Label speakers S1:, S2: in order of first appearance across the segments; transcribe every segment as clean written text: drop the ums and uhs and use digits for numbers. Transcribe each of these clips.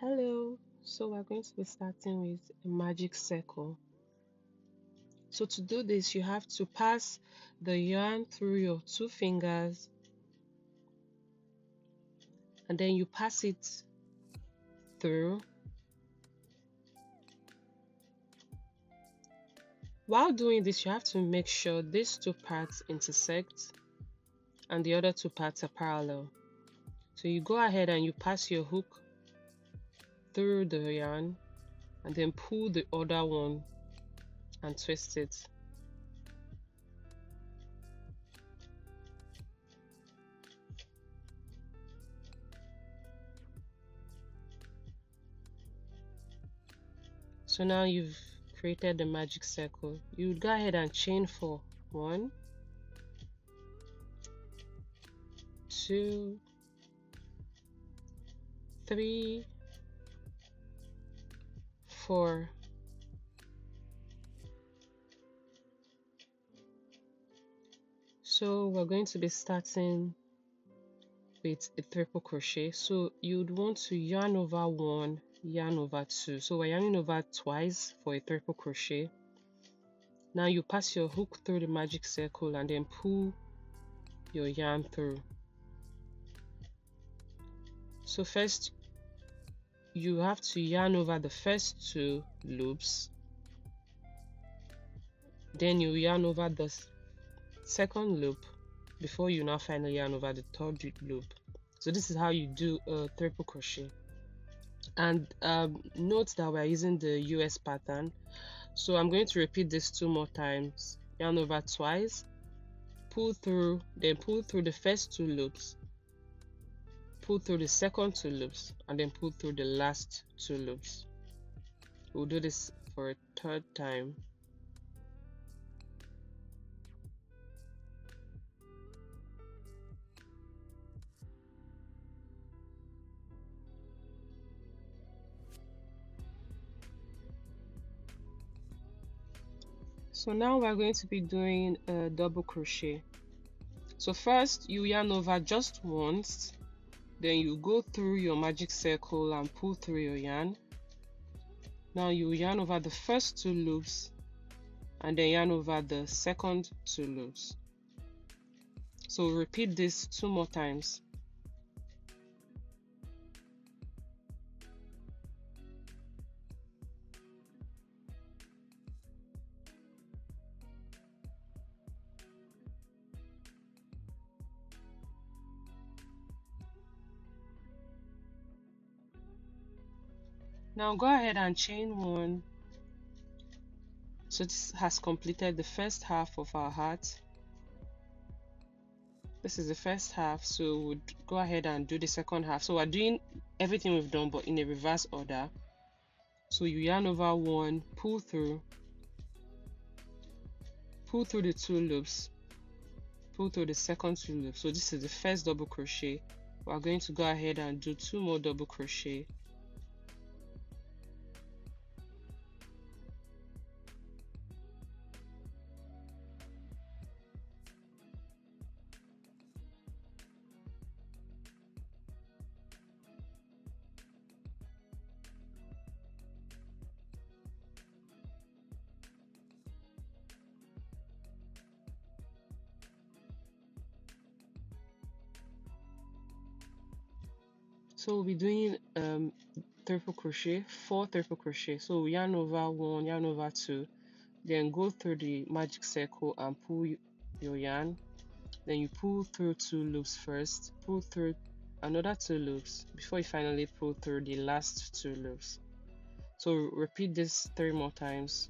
S1: Hello, so we're going to be starting with a magic circle. So to do this, you have to pass the yarn through your two fingers and then you pass it through. While doing this, you have to make sure these two parts intersect and the other two parts are parallel. So you go ahead and you pass your hook through the yarn and then pull the other one and twist it. So now you've created the magic circle. You would go ahead and chain for 1, 2, 3, 4. So we're going to be starting with a triple crochet. So you'd want to yarn over 1, yarn over 2. So we're yarning over twice for a triple crochet. Now you pass your hook through the magic circle and then pull your yarn through. So first you have to yarn over the first 2 loops, then you yarn over the second loop before you now finally yarn over the third loop. So this is how you do a triple crochet. And note that we're using the US pattern, so I'm going to repeat this 2 more times. Yarn over twice, pull through, then pull through the first 2 loops, pull through the second 2 loops, and then pull through the last 2 loops. We'll do this for a 3rd time. So now we're going to be doing a double crochet. So first you yarn over just once, then you go through your magic circle and pull through your yarn. Now you yarn over the first 2 loops and then yarn over the second 2 loops. So repeat this 2 more times. Now go ahead and chain 1. So this has completed the first half of our heart. This is the first half, so we'll go ahead and do the second half. So we're doing everything we've done but in a reverse order. So you yarn over 1, pull through the 2 loops, pull through the second 2 loops. So this is the first double crochet. We're going to go ahead and do 2 more double crochet. So we'll be doing triple crochet, 4 triple crochet. So we yarn over 1, yarn over 2, then go through the magic circle and pull your yarn. Then you pull through 2 loops first, pull through another 2 loops before you finally pull through the last 2 loops. So repeat this 3 more times.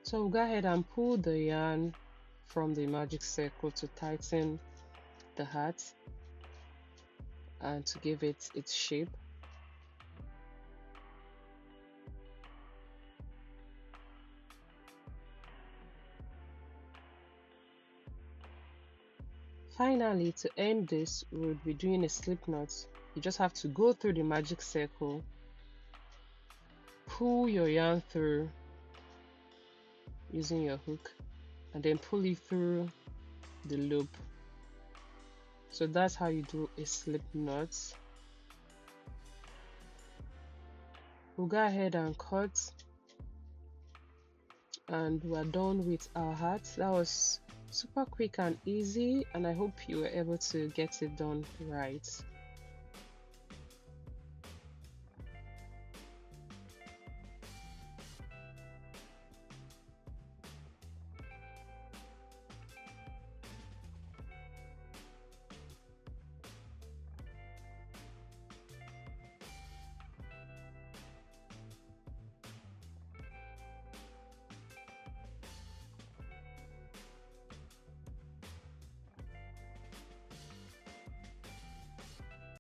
S1: So we'll go ahead and pull the yarn from the magic circle to tighten the heart and to give it its shape. Finally, to end this, we'll be doing a slip knot. You just have to go through the magic circle, pull your yarn through using your hook, and then pull it through the loop. So that's how you do a slip knot. We'll go ahead and cut, and we're done with our heart. That was super quick and easy, and I hope you were able to get it done right.